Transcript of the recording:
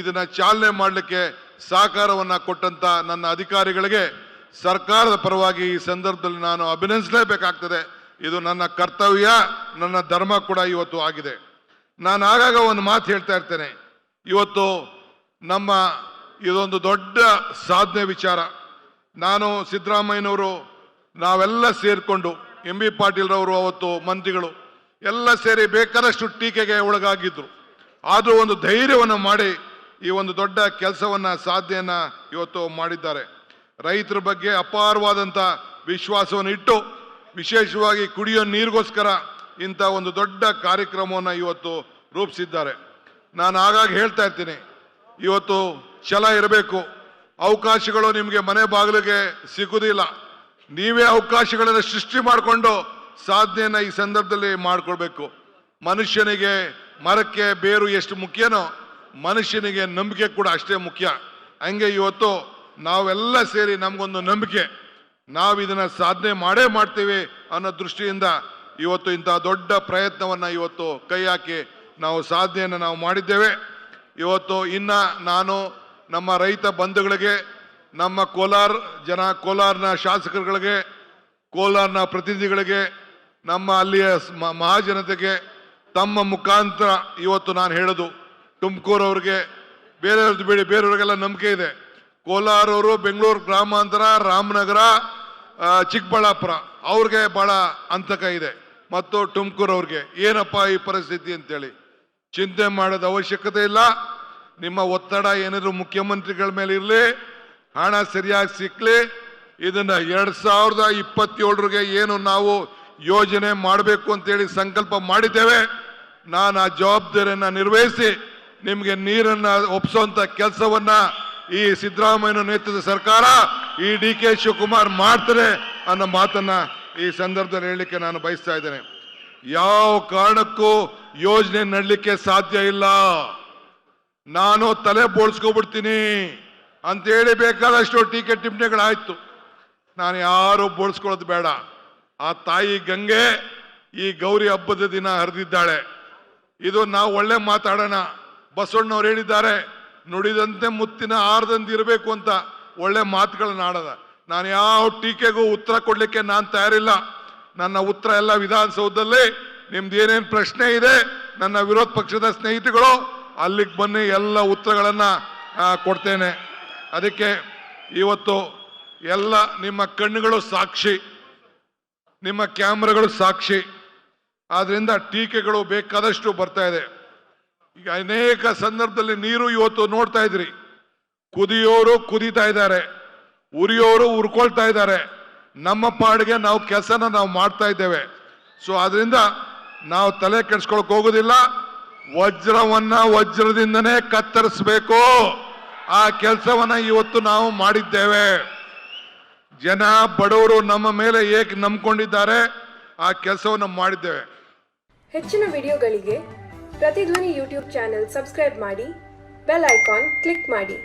ಇದನ್ನ ಚಾಲನೆ ಮಾಡಲಿಕ್ಕೆ ಸಹಕಾರವನ್ನು ಕೊಟ್ಟಂತ ನನ್ನ ಅಧಿಕಾರಿಗಳಿಗೆ ಸರ್ಕಾರದ ಪರವಾಗಿ ಈ ಸಂದರ್ಭದಲ್ಲಿ ನಾನು ಅಭಿನಂದಿಸಲೇಬೇಕಾಗ್ತದೆ. ಇದು ನನ್ನ ಕರ್ತವ್ಯ, ನನ್ನ ಧರ್ಮ ಕೂಡ ಇವತ್ತು ಆಗಿದೆ. ನಾನು ಆಗಾಗ ಒಂದು ಮಾತು ಹೇಳ್ತಾ ಇರ್ತೇನೆ. ಇವತ್ತು ನಮ್ಮ ಇದೊಂದು ದೊಡ್ಡ ಸಾಧನೆ ವಿಚಾರ. ನಾನು ಸಿದ್ದರಾಮಯ್ಯನವರು ನಾವೆಲ್ಲ ಸೇರಿಕೊಂಡು MB ಪಾಟೀಲ್ರವರು ಅವತ್ತು ಮಂತ್ರಿಗಳು ಎಲ್ಲ ಸೇರಿ ಬೇಕಾದಷ್ಟು ಟೀಕೆಗೆ ಒಳಗಾಗಿದ್ರು. ಆದರೂ ಒಂದು ಧೈರ್ಯವನ್ನು ಮಾಡಿ ಈ ಒಂದು ದೊಡ್ಡ ಕೆಲಸವನ್ನು ಸಾಧನೆಯನ್ನು ಇವತ್ತು ಮಾಡಿದ್ದಾರೆ. ರೈತರ ಬಗ್ಗೆ ಅಪಾರವಾದಂಥ ವಿಶ್ವಾಸವನ್ನು ಇಟ್ಟು ವಿಶೇಷವಾಗಿ ಕುಡಿಯೋ ನೀರಿಗೋಸ್ಕರ ಇಂಥ ಒಂದು ದೊಡ್ಡ ಕಾರ್ಯಕ್ರಮವನ್ನು ಇವತ್ತು ರೂಪಿಸಿದ್ದಾರೆ. ನಾನು ಆಗಾಗ ಹೇಳ್ತಾ ಇರ್ತೀನಿ, ಇವತ್ತು ಛಲ ಇರಬೇಕು. ಅವಕಾಶಗಳು ನಿಮಗೆ ಮನೆ ಬಾಗಿಲಿಗೆ ಸಿಗುವುದಿಲ್ಲ. ನೀವೇ ಅವಕಾಶಗಳನ್ನು ಸೃಷ್ಟಿ ಮಾಡಿಕೊಂಡು ಸಾಧನೆಯನ್ನು ಈ ಸಂದರ್ಭದಲ್ಲಿ ಮಾಡಿಕೊಳ್ಬೇಕು. ಮನುಷ್ಯನಿಗೆ ಮರಕ್ಕೆ ಬೇರು ಎಷ್ಟು ಮುಖ್ಯನೋ ಮನುಷ್ಯನಿಗೆ ನಂಬಿಕೆ ಕೂಡ ಅಷ್ಟೇ ಮುಖ್ಯ. ಹಂಗೆ ಇವತ್ತು ನಾವೆಲ್ಲ ಸೇರಿ ನಮಗೊಂದು ನಂಬಿಕೆ, ನಾವು ಇದನ್ನು ಸಾಧನೆ ಮಾಡೇ ಮಾಡ್ತೀವಿ ಅನ್ನೋ ದೃಷ್ಟಿಯಿಂದ ಇವತ್ತು ಇಂಥ ದೊಡ್ಡ ಪ್ರಯತ್ನವನ್ನು ಇವತ್ತು ಕೈ ಹಾಕಿ ನಾವು ಸಾಧನೆಯನ್ನು ನಾವು ಮಾಡಿದ್ದೇವೆ. ಇವತ್ತು ಇನ್ನು ನಾನು ನಮ್ಮ ರೈತ ಬಂಧುಗಳಿಗೆ, ನಮ್ಮ ಕೋಲಾರನ ಶಾಸಕರುಗಳಿಗೆ, ಕೋಲಾರನ ಪ್ರತಿನಿಧಿಗಳಿಗೆ, ನಮ್ಮ ಅಲ್ಲಿಯ ಮಹಾಜನತೆಗೆ ತಮ್ಮ ಮುಖಾಂತರ ಇವತ್ತು ನಾನು ಹೇಳೋದು, ತುಮಕೂರವ್ರಿಗೆ, ಬೇರೆಯವ್ರದ್ದು ಬೇಡಿ, ಬೇರೆಯವ್ರಿಗೆಲ್ಲ ನಂಬಿಕೆ ಇದೆ. ಕೋಲಾರವರು, ಬೆಂಗಳೂರು ಗ್ರಾಮಾಂತರ, ರಾಮನಗರ, ಚಿಕ್ಕಬಳ್ಳಾಪುರ ಅವ್ರಿಗೆ ಭಾಳ ಅಂತಕ ಇದೆ. ಮತ್ತು ತುಮಕೂರವ್ರಿಗೆ ಏನಪ್ಪ ಈ ಪರಿಸ್ಥಿತಿ ಅಂತೇಳಿ ಚಿಂತೆ ಮಾಡೋದು ಅವಶ್ಯಕತೆ ಇಲ್ಲ. ನಿಮ್ಮ ಒತ್ತಡ ಏನಾದರೂ ಮುಖ್ಯಮಂತ್ರಿಗಳ ಮೇಲೆ ಇರಲಿ, ಹಣ ಸರಿಯಾಗಿ ಸಿಕ್ಕಲಿ. ಇದನ್ನು 2027ರಿಗೆ ಏನು ನಾವು ಯೋಜನೆ ಮಾಡಬೇಕು ಅಂತೇಳಿ ಸಂಕಲ್ಪ ಮಾಡಿದ್ದೇವೆ. ನಾನು ಆ ಜವಾಬ್ದಾರಿಯನ್ನು ನಿರ್ವಹಿಸಿ ನಿಮಗೆ ನೀರನ್ನು ಒಪ್ಪಿಸುವಂಥ ಕೆಲಸವನ್ನು ಈ ಸಿದ್ದರಾಮಯ್ಯ ನೇತೃತ್ವದ ಸರ್ಕಾರ, ಈ DK ಶಿವಕುಮಾರ್ ಮಾಡ್ತಾರೆ ಅನ್ನೋ ಮಾತನ್ನ ಈ ಸಂದರ್ಭದಲ್ಲಿ ಹೇಳಲಿಕ್ಕೆ ನಾನು ಬಯಸ್ತಾ ಇದ್ದೇನೆ. ಯಾವ ಕಾರಣಕ್ಕೂ ಯೋಜನೆ ನಡಲಿಕ್ಕೆ ಸಾಧ್ಯ ಇಲ್ಲ. ನಾನು ತಲೆ ಬೋಳ್ಸ್ಕೊಬಿಡ್ತೀನಿ ಅಂತೇಳಿ ಬೇಕಾದಷ್ಟು ಟೀಕೆ ಟಿಪ್ಪಣಿಗಳಾಯ್ತು. ನಾನು ಯಾರು ಬೋಳ್ಸ್ಕೊಳ್ಳೋದು ಬೇಡ. ಆ ತಾಯಿ ಗಂಗೆ ಈ ಗೌರಿ ಹಬ್ಬದ ದಿನ ಹರಿದಿದ್ದಾಳೆ. ಇದು ನಾವು ಒಳ್ಳೆ ಮಾತಾಡೋಣ. ಬಸವಣ್ಣವ್ರು ಹೇಳಿದ್ದಾರೆ, ನುಡಿದಂತೆ ಮುತ್ತಿನ ಆರದಂತೆ ಇರಬೇಕು ಅಂತ ಒಳ್ಳೆ ಮಾತುಗಳನ್ನ ಆಡೋದ. ನಾನು ಯಾವ ಟೀಕೆಗೂ ಉತ್ತರ ಕೊಡ್ಲಿಕ್ಕೆ ನಾನು ತಯಾರಿಲ್ಲ. ನನ್ನ ಉತ್ತರ ಎಲ್ಲ ವಿಧಾನಸೌಧದಲ್ಲಿ. ನಿಮ್ದು ಏನೇನು ಪ್ರಶ್ನೆ ಇದೆ ನನ್ನ ವಿರೋಧ ಪಕ್ಷದ ಸ್ನೇಹಿತಗಳು ಅಲ್ಲಿಗೆ ಬನ್ನಿ, ಎಲ್ಲ ಉತ್ತರಗಳನ್ನು ಕೊಡ್ತೇನೆ. ಅದಕ್ಕೆ ಇವತ್ತು ಎಲ್ಲ ನಿಮ್ಮ ಕಣ್ಣುಗಳು ಸಾಕ್ಷಿ, ನಿಮ್ಮ ಕ್ಯಾಮ್ರಾಗಳು ಸಾಕ್ಷಿ. ಆದ್ರಿಂದ ಟೀಕೆಗಳು ಬೇಕಾದಷ್ಟು ಬರ್ತಾ ಇದೆ. ಈಗ ಅನೇಕ ಸಂದರ್ಭದಲ್ಲಿ ನೀರು ಇವತ್ತು ನೋಡ್ತಾ ಇದ್ರಿ, ಕುದಿಯೋರು ಕುದೀತಾ ಇದ್ದಾರೆ, ಉರಿಯೋರು ಉರ್ಕೊಳ್ತಾ ಇದ್ದಾರೆ. ನಮ್ಮ ಪಾಡಿಗೆ ನಾವು ಕೆಲಸನ ನಾವು ಮಾಡ್ತಾ ಇದ್ದೇವೆ. ಸೊ ಆದ್ರಿಂದ ನಾವು ತಲೆ ಕೆಡಿಸ್ಕೊಳಕ್ ಹೋಗೋದಿಲ್ಲ. ವಜ್ರವನ್ನ ವಜ್ರದಿಂದನೇ ಕತ್ತರಿಸಬೇಕು. ಆ ಕೆಲಸವನ್ನ ಇವತ್ತು ನಾವು ಮಾಡಿದ್ದೇವೆ. ಜನ ಬಡವರು ನಮ್ಮ ಮೇಲೆ ಏಕೆ ನಂಬಿಕೊಂಡಿದ್ದಾರೆ, ಆ ಕೆಲಸವನ್ನು ಮಾಡಿದ್ದೇವೆ. ಹೆಚ್ಚಿನ ವಿಡಿಯೋಗಳಿಗೆ ಪ್ರತಿಧ್ವನಿ ಯೂಟ್ಯೂಬ್ ಚಾನೆಲ್ ಸಬ್ಸ್ಕ್ರೈಬ್ ಮಾಡಿ, ಬೆಲ್ ಐಕಾನ್ ಕ್ಲಿಕ್ ಮಾಡಿ.